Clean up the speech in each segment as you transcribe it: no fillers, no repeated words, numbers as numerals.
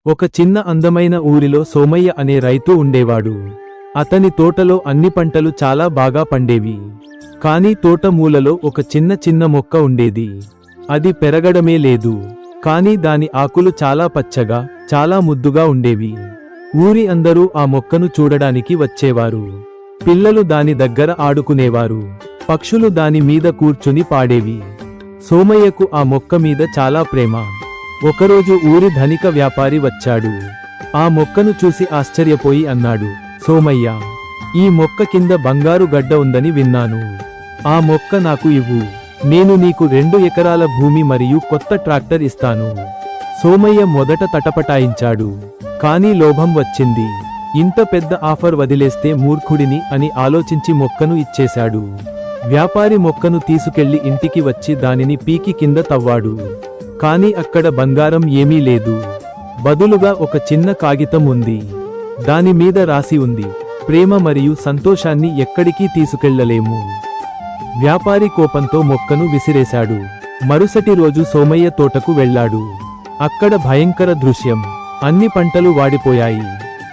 ఒక చిన్న అందమైన ఊరిలో సోమయ్య అనే రైతు ఉండేవాడు. అతని తోటలో అన్ని పంటలు చాలా బాగా పండేవి. కానీ తోట మూలలో ఒక చిన్న మొక్క ఉండేది. అది పెరగడమే లేదు. కానీ దాని ఆకులు చాలా పచ్చగా, చాలా ముద్దుగా ఉండేవి. ఊరి అందరూ ఆ మొక్కను చూడడానికి వచ్చేవారు. పిల్లలు దాని దగ్గర ఆడుకునేవారు. పక్షులు దాని మీద కూర్చుని పాడేవి. సోమయ్యకు ఆ మొక్క మీద చాలా ప్రేమ. ఒకరోజు ఊరి ధనిక వ్యాపారి వచ్చాడు. ఆ మొక్కను చూసి ఆశ్చర్యపోయి అన్నాడు, సోమయ్య, ఈ మొక్క కింద బంగారు గడ్డ ఉందని విన్నాను. ఆ మొక్క నాకు ఇవ్వు. నేను నీకు 2 ఎకరాల భూమి మరియు కొత్త ట్రాక్టర్ ఇస్తాను. సోమయ్య మొదట తటపటాయించాడు. కానీ లోభం వచ్చింది. ఇంత పెద్ద ఆఫర్ వదిలేస్తే మూర్ఖుడిని అని ఆలోచించి మొక్కను ఇచ్చేశాడు. వ్యాపారి మొక్కను తీసుకెళ్లి ఇంటికి వచ్చి దానిని పీకి కింద తవ్వాడు. కానీ అక్కడ బంగారం ఏమీ లేదు. బదులుగా ఒక చిన్న కాగితం ఉంది. దాని మీద రాసి ఉంది, ప్రేమ మరియు సంతోషాన్ని ఎక్కడికి తీసుకెళ్లలేము. వ్యాపారి కోపంతో మొక్కను విసిరేశాడు. మరుసటి రోజు సోమయ్య తోటకు వెళ్లాడు. అక్కడ భయంకర దృశ్యం. అన్ని పంటలు వాడిపోయాయి.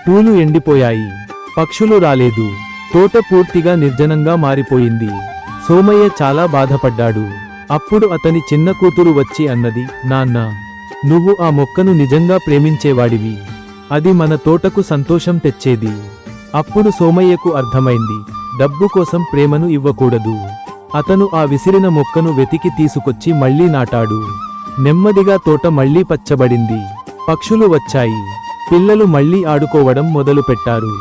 పూలు ఎండిపోయాయి. పక్షులు రాలేదు. తోట పూర్తిగా నిర్జనంగా మారిపోయింది. సోమయ్య చాలా బాధపడ్డాడు. అప్పుడు అతని చిన్న కూతురు వచ్చి అన్నది, నాన్న, నువ్వు ఆ మొక్కను నిజంగా ప్రేమించేవాడివి. అది మన తోటకు సంతోషం తెచ్చేది. అప్పుడు సోమయ్యకు అర్థమైంది, డబ్బు కోసం ప్రేమను ఇవ్వకూడదు. అతను ఆ విసిరిన మొక్కను వెతికి తీసుకొచ్చి మళ్లీ నాటాడు. నెమ్మదిగా తోట మళ్లీ పచ్చబడింది. పక్షులు వచ్చాయి. పిల్లలు మళ్లీ ఆడుకోవడం మొదలుపెట్టారు.